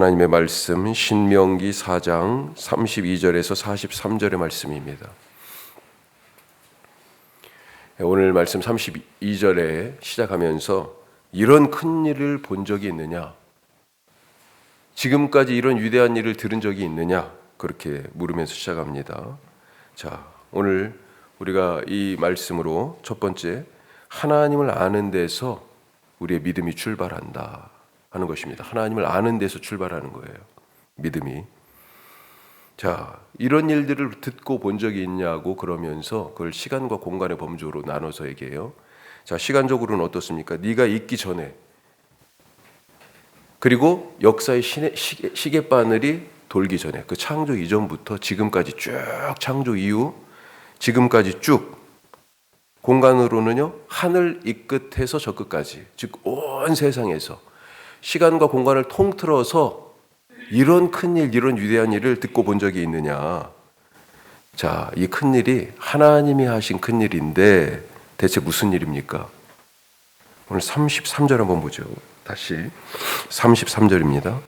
하나님의 말씀 신명기 4장 32절에서 43절의 말씀입니다. 오늘 말씀 32절에 시작하면서 이런 큰 일을 본 적이 있느냐? 지금까지 이런 위대한 일을 들은 적이 있느냐? 그렇게 물으면서 시작합니다. 자, 오늘 우리가 이 말씀으로 첫 번째, 하나님을 아는 데서 우리의 믿음이 출발한다 하는 것입니다. 하나님을 아는 데서 출발하는 거예요, 믿음이. 자, 이런 일들을 듣고 본 적이 있냐고 그러면서 그걸 시간과 공간의 범주로 나눠서 얘기해요. 자, 시간적으로는 어떻습니까? 네가 있기 전에, 그리고 역사의 시계바늘이 돌기 전에, 그 창조 이전부터 지금까지 쭉, 창조 이후 지금까지 쭉, 공간으로는요 하늘 이 끝에서 저 끝까지, 즉 온 세상에서 시간과 공간을 통틀어서 이런 큰일, 이런 위대한 일을 듣고 본 적이 있느냐. 자, 이 큰일이 하나님이 하신 큰일인데 대체 무슨 일입니까? 오늘 33절 한번 보죠. 다시 33절입니다.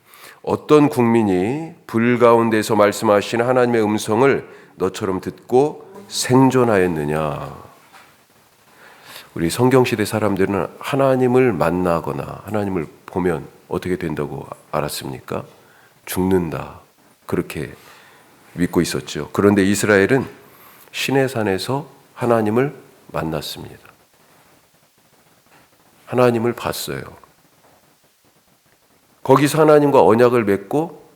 어떤 국민이 불 가운데서 말씀하시는 하나님의 음성을 너처럼 듣고 생존하였느냐. 우리 성경시대 사람들은 하나님을 만나거나 하나님을 보면 어떻게 된다고 알았습니까? 죽는다, 그렇게 믿고 있었죠. 그런데 이스라엘은 시내산에서 하나님을 만났습니다. 하나님을 봤어요. 거기서 하나님과 언약을 맺고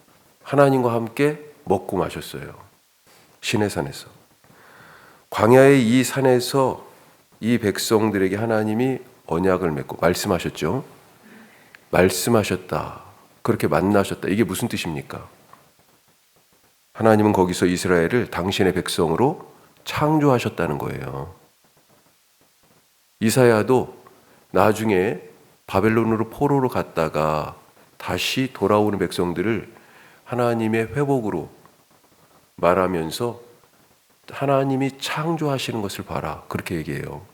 하나님과 함께 먹고 마셨어요. 시내산에서. 광야의 이 산에서 이 백성들에게 하나님이 언약을 맺고 말씀하셨죠. 말씀하셨다, 그렇게 만나셨다. 이게 무슨 뜻입니까? 하나님은 거기서 이스라엘을 당신의 백성으로 창조하셨다는 거예요. 이사야도 나중에 바벨론으로 포로로 갔다가 다시 돌아오는 백성들을 하나님의 회복으로 말하면서 하나님이 창조하시는 것을 봐라, 그렇게 얘기해요.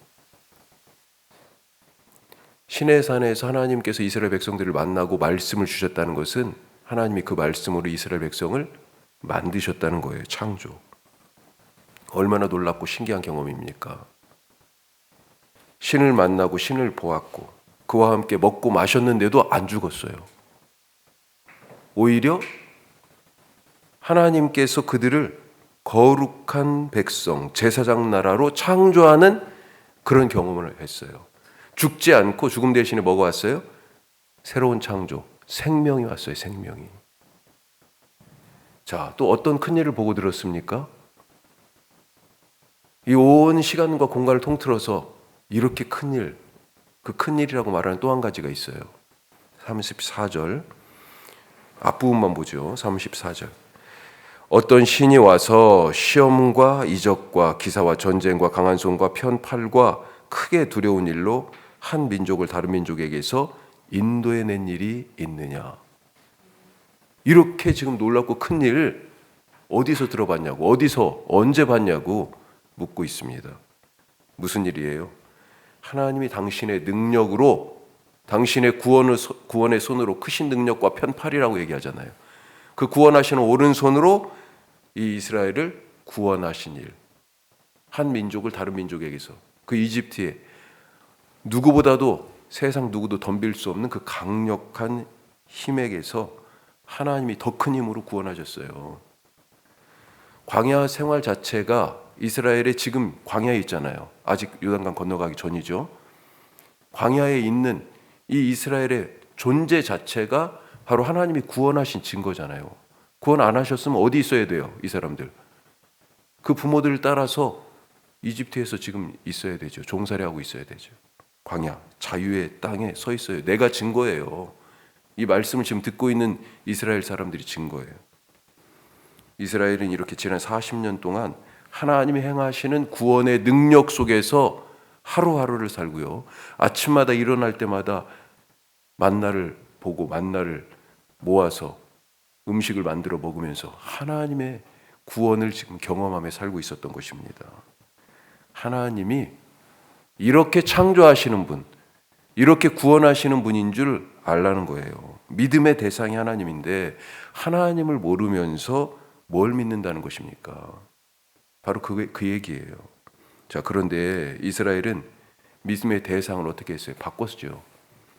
시내산에서 하나님께서 이스라엘 백성들을 만나고 말씀을 주셨다는 것은 하나님이 그 말씀으로 이스라엘 백성을 만드셨다는 거예요. 창조. 얼마나 놀랍고 신기한 경험입니까? 신을 만나고 신을 보았고 그와 함께 먹고 마셨는데도 안 죽었어요. 오히려 하나님께서 그들을 거룩한 백성, 제사장 나라로 창조하는 그런 경험을 했어요. 죽지 않고 죽음 대신에 뭐가 왔어요? 새로운 창조, 생명이 왔어요. 생명이. 자, 또 어떤 큰일을 보고 들었습니까? 이 온 시간과 공간을 통틀어서 이렇게 큰일, 그 큰일이라고 말하는 또 한 가지가 있어요. 34절 앞부분만 보죠. 34절. 어떤 신이 와서 시험과 이적과 기사와 전쟁과 강한 손과 편팔과 크게 두려운 일로 한 민족을 다른 민족에게서 인도해낸 일이 있느냐. 이렇게 지금 놀랍고 큰 일을 어디서 들어봤냐고, 어디서 언제 봤냐고 묻고 있습니다. 무슨 일이에요? 하나님이 당신의 능력으로, 당신의 구원의 손으로, 크신 능력과 편팔이라고 얘기하잖아요. 그 구원하시는 오른손으로 이 이스라엘을 구원하신 일, 한 민족을 다른 민족에게서, 그 이집트에 누구보다도 세상 누구도 덤빌 수 없는 그 강력한 힘에게서 하나님이 더 큰 힘으로 구원하셨어요. 광야 생활 자체가, 이스라엘의 지금 광야에 있잖아요. 아직 요단강 건너가기 전이죠. 광야에 있는 이 이스라엘의 존재 자체가 바로 하나님이 구원하신 증거잖아요. 구원 안 하셨으면 어디 있어야 돼요? 이 사람들. 그 부모들을 따라서 이집트에서 지금 있어야 되죠. 종살이하고 있어야 되죠. 광야, 자유의 땅에 서 있어요. 내가 증거예요. 이 말씀을 지금 듣고 있는 이스라엘 사람들이 증거예요. 이스라엘은 이렇게 지난 40년 동안 하나님이 행하시는 구원의 능력 속에서 하루하루를 살고요. 아침마다 일어날 때마다 만나를 보고 만나를 모아서 음식을 만들어 먹으면서 하나님의 구원을 지금 경험하며 살고 있었던 것입니다. 하나님이 이렇게 창조하시는 분, 이렇게 구원하시는 분인 줄 알라는 거예요. 믿음의 대상이 하나님인데 하나님을 모르면서 뭘 믿는다는 것입니까? 바로 그 얘기예요. 자, 그런데 이스라엘은 믿음의 대상을 어떻게 했어요? 바꿨죠.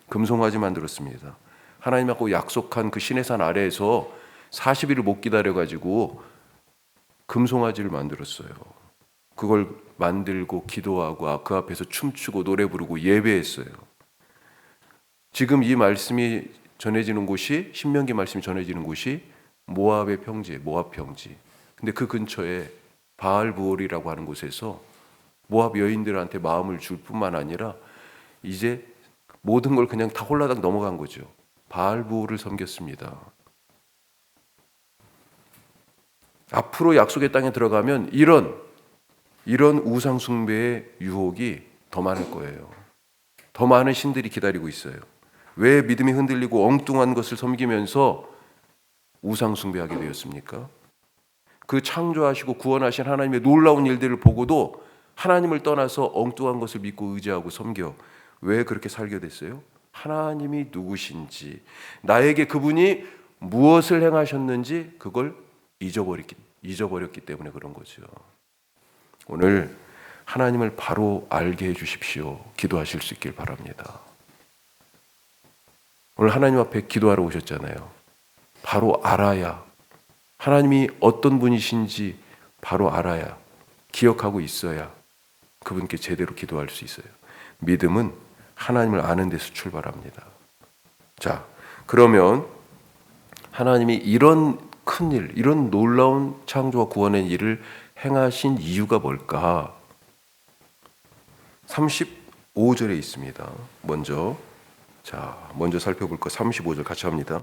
금송아지 만들었습니다. 하나님하고 약속한 그 시내산 아래에서 40일을 못 기다려가지고 금송아지를 만들었어요. 그걸 만들고 기도하고 그 앞에서 춤추고 노래 부르고 예배했어요. 지금 이 말씀이 전해지는 곳이, 신명기 말씀이 전해지는 곳이 모압의 평지, 모압 평지. 근데 그 근처에 바알부올이라고 하는 곳에서 모압 여인들한테 마음을 줄 뿐만 아니라 이제 모든 걸 그냥 다 홀라당 넘어간 거죠. 바알부올을 섬겼습니다. 앞으로 약속의 땅에 들어가면 이런 우상 숭배의 유혹이 더 많을 거예요. 더 많은 신들이 기다리고 있어요. 왜 믿음이 흔들리고 엉뚱한 것을 섬기면서 우상 숭배하게 되었습니까? 그 창조하시고 구원하신 하나님의 놀라운 일들을 보고도 하나님을 떠나서 엉뚱한 것을 믿고 의지하고 섬겨. 왜 그렇게 살게 됐어요? 하나님이 누구신지, 나에게 그분이 무엇을 행하셨는지 그걸 잊어버렸기 때문에 그런 거죠. 오늘 하나님을 바로 알게 해주십시오. 기도하실 수 있길 바랍니다. 오늘 하나님 앞에 기도하러 오셨잖아요. 바로 알아야, 하나님이 어떤 분이신지 바로 알아야, 기억하고 있어야 그분께 제대로 기도할 수 있어요. 믿음은 하나님을 아는 데서 출발합니다. 자, 그러면 하나님이 이런 큰일, 이런 놀라운 창조와 구원의 일을 행하신 이유가 뭘까? 35절에 있습니다. 먼저 살펴볼 거 35절 같이 합니다.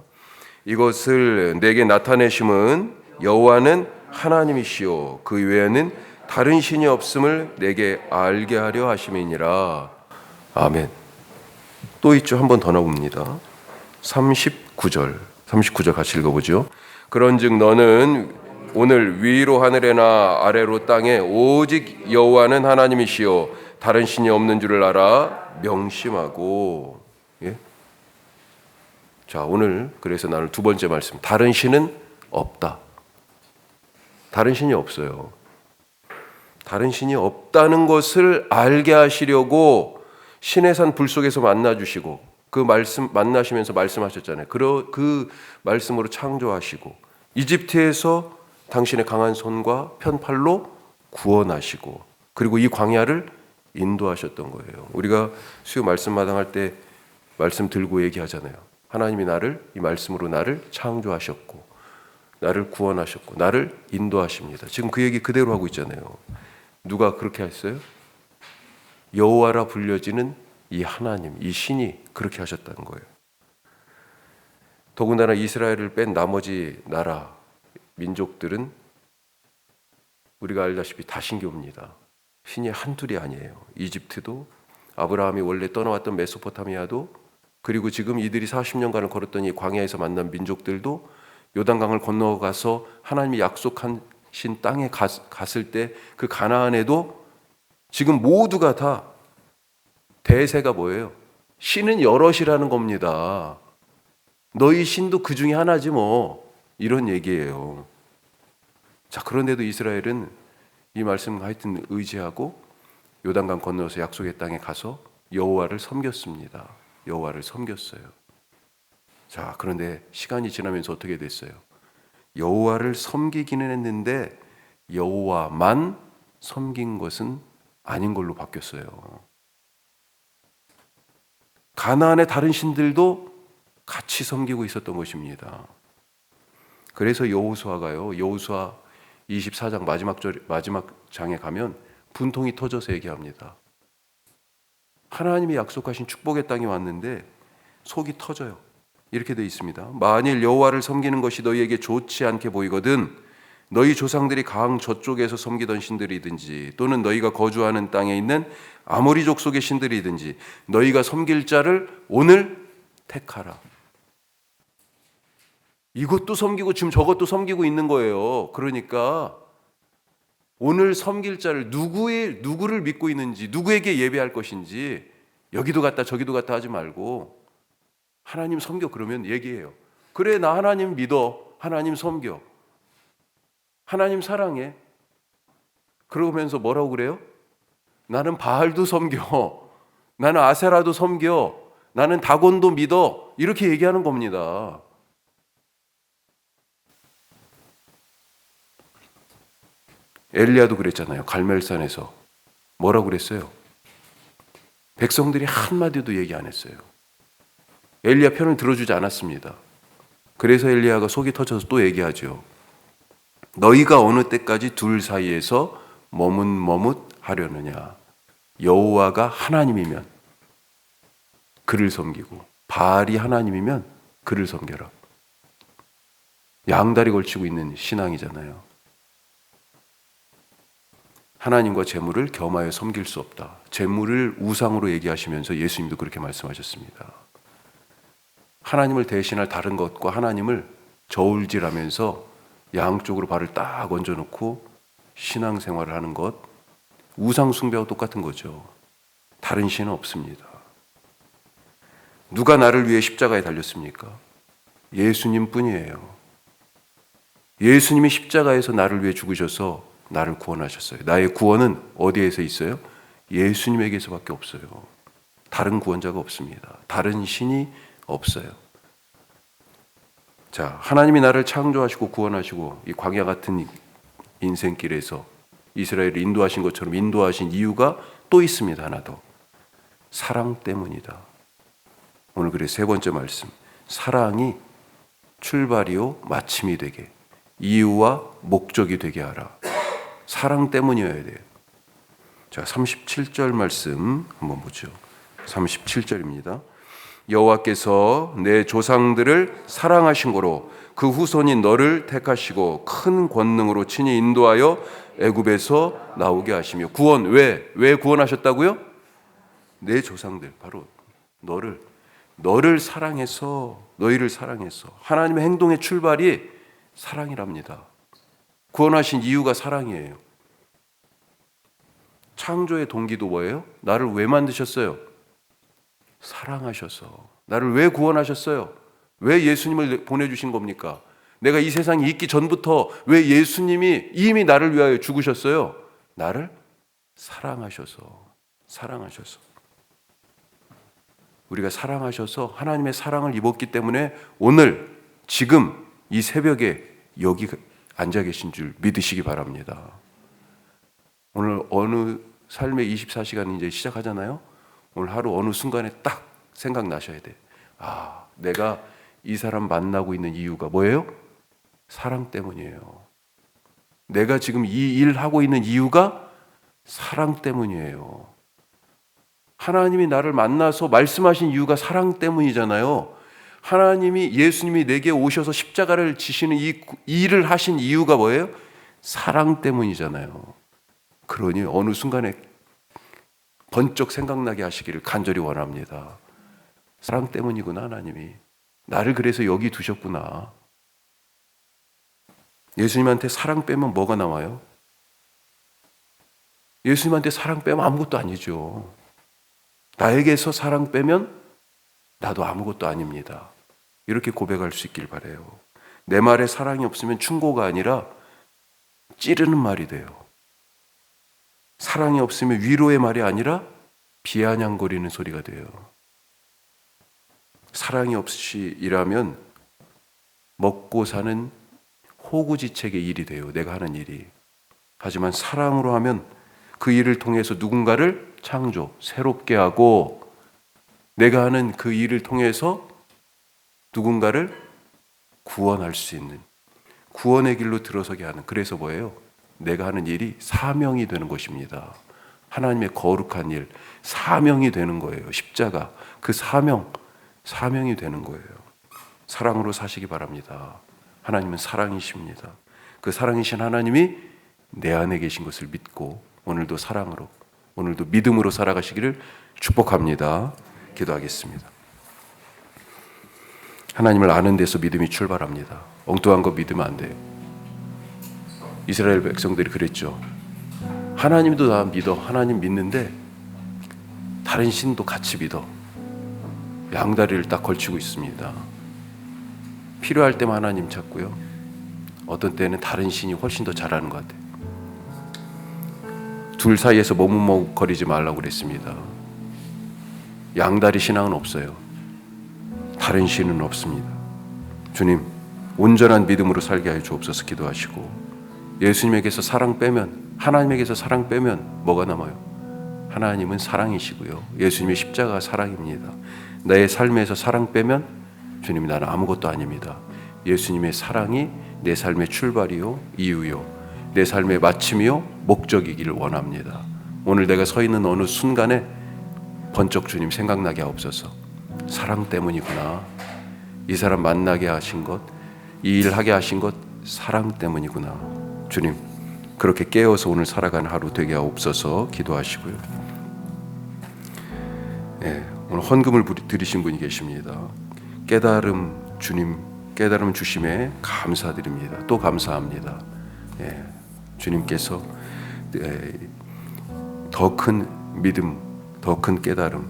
이것을 내게 나타내심은 여호와는 하나님이시요 그 외에는 다른 신이 없음을 내게 알게 하려 하심이니라. 아멘. 또 있죠. 한 번 더 나옵니다. 39절 같이 읽어보죠. 그런즉 너는 오늘 위로 하늘에나 아래로 땅에 오직 여호와는 하나님이시요 다른 신이 없는 줄을 알아 명심하고. 예? 자, 오늘 그래서 나눌 두 번째 말씀, 다른 신은 없다. 다른 신이 없어요. 다른 신이 없다는 것을 알게 하시려고 시내산 불 속에서 만나주시고 그 말씀 만나시면서 말씀하셨잖아요. 그 말씀으로 창조하시고 이집트에서 당신의 강한 손과 편팔로 구원하시고 그리고 이 광야를 인도하셨던 거예요. 우리가 수요 말씀마당 할 때 말씀 들고 얘기하잖아요. 하나님이 이 말씀으로 나를 창조하셨고 나를 구원하셨고 나를 인도하십니다. 지금 그 얘기 그대로 하고 있잖아요. 누가 그렇게 했어요? 여호와라 불려지는 이 하나님, 이 신이 그렇게 하셨다는 거예요. 더군다나 이스라엘을 뺀 나머지 나라, 민족들은 우리가 알다시피 다 신기옵니다. 신이 한둘이 아니에요. 이집트도, 아브라함이 원래 떠나왔던 메소포타미아도, 그리고 지금 이들이 40년간을 걸었던 이 광야에서 만난 민족들도 요단강을 건너가서 하나님이 약속하신 땅에 갔을 때 그 가나안에도 지금 모두가 다 대세가 뭐예요? 신은 여럿이라는 겁니다. 너희 신도 그 중에 하나지 뭐, 이런 얘기예요. 자, 그런데도 이스라엘은 이 말씀 하여튼 의지하고 요단강 건너서 약속의 땅에 가서 여호와를 섬겼습니다. 여호와를 섬겼어요. 자, 그런데 시간이 지나면서 어떻게 됐어요? 여호와를 섬기기는 했는데 여호와만 섬긴 것은 아닌 걸로 바뀌었어요. 가나안의 다른 신들도 같이 섬기고 있었던 것입니다. 그래서 여호수아가요, 여호수아 24장 마지막 장에 가면 분통이 터져서 얘기합니다. 하나님이 약속하신 축복의 땅이 왔는데 속이 터져요. 이렇게 되어 있습니다. 만일 여호와를 섬기는 것이 너희에게 좋지 않게 보이거든 너희 조상들이 강 저쪽에서 섬기던 신들이든지 또는 너희가 거주하는 땅에 있는 아모리 족속의 신들이든지 너희가 섬길 자를 오늘 택하라. 이것도 섬기고 지금 저것도 섬기고 있는 거예요. 그러니까 오늘 섬길 자를 누구를 믿고 있는지 누구에게 예배할 것인지 여기도 갔다 저기도 갔다 하지 말고 하나님 섬겨. 그러면 얘기해요. 그래, 나 하나님 믿어. 하나님 섬겨. 하나님 사랑해. 그러면서 뭐라고 그래요? 나는 바알도 섬겨. 나는 아세라도 섬겨. 나는 다곤도 믿어. 이렇게 얘기하는 겁니다. 엘리야도 그랬잖아요. 갈멜산에서. 뭐라고 그랬어요? 백성들이 한마디도 얘기 안 했어요. 엘리야 편을 들어주지 않았습니다. 그래서 엘리야가 속이 터져서 또 얘기하죠. 너희가 어느 때까지 둘 사이에서 머뭇머뭇하려느냐. 여호와가 하나님이면 그를 섬기고 바알이 하나님이면 그를 섬겨라. 양다리 걸치고 있는 신앙이잖아요. 하나님과 재물을 겸하여 섬길 수 없다. 재물을 우상으로 얘기하시면서 예수님도 그렇게 말씀하셨습니다. 하나님을 대신할 다른 것과 하나님을 저울질하면서 양쪽으로 발을 딱 얹어놓고 신앙생활을 하는 것, 우상 숭배하고 똑같은 거죠. 다른 신은 없습니다. 누가 나를 위해 십자가에 달렸습니까? 예수님 뿐이에요. 예수님이 십자가에서 나를 위해 죽으셔서 나를 구원하셨어요. 나의 구원은 어디에서 있어요? 예수님에게서밖에 없어요. 다른 구원자가 없습니다. 다른 신이 없어요. 자, 하나님이 나를 창조하시고 구원하시고 이 광야 같은 인생길에서 이스라엘을 인도하신 것처럼 인도하신 이유가 또 있습니다. 하나 더. 사랑 때문이다. 오늘 그래서 세 번째 말씀. 사랑이 출발이요 마침이 되게, 이유와 목적이 되게 하라. 사랑 때문이어야 돼요. 자, 37절 말씀 한번 보죠. 37절입니다. 여호와께서 내 조상들을 사랑하신 거로 그 후손인 너를 택하시고 큰 권능으로 친히 인도하여 애굽에서 나오게 하시며. 구원, 왜 구원하셨다고요? 내 조상들, 바로 너를 사랑해서, 너희를 사랑해서. 하나님의 행동의 출발이 사랑이랍니다. 구원하신 이유가 사랑이에요. 창조의 동기도 뭐예요? 나를 왜 만드셨어요? 사랑하셔서. 나를 왜 구원하셨어요? 왜 예수님을 보내주신 겁니까? 내가 이 세상에 있기 전부터 왜 예수님이 이미 나를 위하여 죽으셨어요? 나를 사랑하셔서. 우리가 사랑하셔서 하나님의 사랑을 입었기 때문에 오늘 지금 이 새벽에 여기 앉아 계신 줄 믿으시기 바랍니다. 오늘 어느 삶의 24시간 이제 시작하잖아요. 오늘 하루 어느 순간에 딱 생각나셔야 돼. 아, 내가 이 사람 만나고 있는 이유가 뭐예요? 사랑 때문이에요. 내가 지금 이 일 하고 있는 이유가 사랑 때문이에요. 하나님이 나를 만나서 말씀하신 이유가 사랑 때문이잖아요. 하나님이, 예수님이 내게 오셔서 십자가를 지시는 이 일을 하신 이유가 뭐예요? 사랑 때문이잖아요. 그러니 어느 순간에 번쩍 생각나게 하시기를 간절히 원합니다. 사랑 때문이구나. 하나님이 나를 그래서 여기 두셨구나. 예수님한테 사랑 빼면 뭐가 나와요? 예수님한테 사랑 빼면 아무것도 아니죠. 나에게서 사랑 빼면 나도 아무것도 아닙니다. 이렇게 고백할 수 있길 바라요. 내 말에 사랑이 없으면 충고가 아니라 찌르는 말이 돼요. 사랑이 없으면 위로의 말이 아니라 비아냥거리는 소리가 돼요. 사랑이 없이 일하면 먹고 사는 호구지책의 일이 돼요. 내가 하는 일이. 하지만 사랑으로 하면 그 일을 통해서 누군가를 창조, 새롭게 하고 내가 하는 그 일을 통해서 누군가를 구원할 수 있는, 구원의 길로 들어서게 하는. 그래서 뭐예요? 내가 하는 일이 사명이 되는 것입니다. 하나님의 거룩한 일, 사명이 되는 거예요. 십자가, 그 사명이 되는 거예요. 사랑으로 사시기 바랍니다. 하나님은 사랑이십니다. 그 사랑이신 하나님이 내 안에 계신 것을 믿고 오늘도 사랑으로, 오늘도 믿음으로 살아가시기를 축복합니다. 기도하겠습니다. 하나님을 아는 데서 믿음이 출발합니다. 엉뚱한 거 믿으면 안 돼요. 이스라엘 백성들이 그랬죠. 하나님도 나 믿어. 하나님 믿는데 다른 신도 같이 믿어. 양다리를 딱 걸치고 있습니다. 필요할 때만 하나님 찾고요. 어떤 때는 다른 신이 훨씬 더 잘하는 것 같아요. 둘 사이에서 머뭇머뭇거리지 말라고 그랬습니다. 양다리 신앙은 없어요. 다른 신은 없습니다. 주님, 온전한 믿음으로 살게 하여 주옵소서 기도하시고, 예수님에게서 사랑 빼면, 하나님에게서 사랑 빼면 뭐가 남아요? 하나님은 사랑이시고요. 예수님의 십자가가 사랑입니다. 내 삶에서 사랑 빼면 주님, 나는 아무것도 아닙니다. 예수님의 사랑이 내 삶의 출발이요, 이유요, 내 삶의 마침이요, 목적이기를 원합니다. 오늘 내가 서 있는 어느 순간에 번쩍 주님 생각나게 하옵소서. 사랑 때문이구나. 이 사람 만나게 하신 것, 이 일 하게 하신 것 사랑 때문이구나. 주님, 그렇게 깨어서 오늘 살아가는 하루 되게 하옵소서 기도하시고요. 오늘 헌금을 드리신 분이 계십니다. 깨달음, 주님 깨달음 주심에 감사드립니다. 또 감사합니다. 주님께서 더 큰 믿음, 더 큰 깨달음,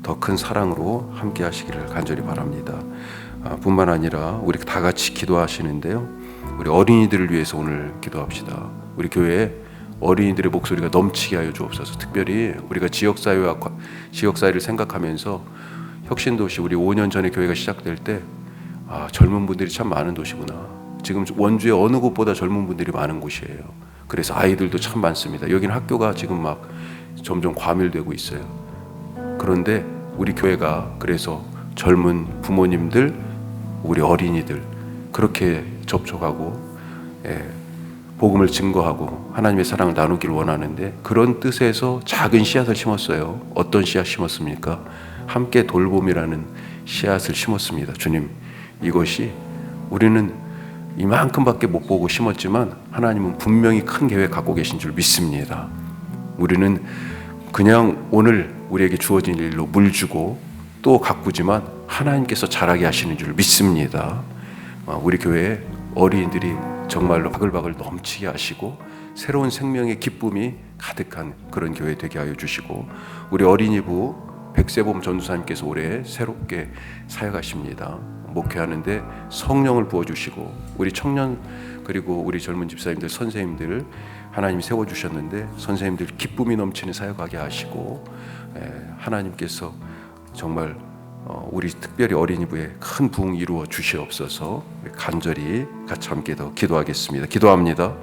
더 큰 사랑으로 함께 하시기를 간절히 바랍니다. 뿐만 아니라 우리 다 같이 기도하시는데요. 우리 어린이들을 위해서 오늘 기도합시다. 우리 교회에 어린이들의 목소리가 넘치게 하여 주옵소서. 특별히 우리가 지역사회를 생각하면서 혁신도시, 우리 5년 전에 교회가 시작될 때 젊은 분들이 참 많은 도시구나. 지금 원주의 어느 곳보다 젊은 분들이 많은 곳이에요. 그래서 아이들도 참 많습니다. 여기는 학교가 지금 막 점점 과밀되고 있어요. 그런데 우리 교회가 그래서 젊은 부모님들, 우리 어린이들 그렇게 접촉하고 복음을 증거하고 하나님의 사랑을 나누기를 원하는데, 그런 뜻에서 작은 씨앗을 심었어요. 어떤 씨앗 심었습니까? 함께 돌봄이라는 씨앗을 심었습니다. 주님, 이것이 우리는 이만큼밖에 못 보고 심었지만 하나님은 분명히 큰 계획 갖고 계신 줄 믿습니다. 우리는 그냥 오늘 우리에게 주어진 일로 물 주고 또 가꾸지만 하나님께서 자라게 하시는 줄 믿습니다. 우리 교회에 어린이들이 정말로 바글바글 넘치게 하시고 새로운 생명의 기쁨이 가득한 그런 교회 되게 하여 주시고, 우리 어린이부 백세봄 전도사님께서 올해 새롭게 사역하십니다. 목회하는데 성령을 부어주시고, 우리 청년 그리고 우리 젊은 집사님들, 선생님들 하나님이 세워주셨는데 선생님들 기쁨이 넘치는 사역하게 하시고, 하나님께서 정말 우리 특별히 어린이부에 큰 부흥 이루어 주시옵소서 간절히 같이 함께 더 기도하겠습니다. 기도합니다.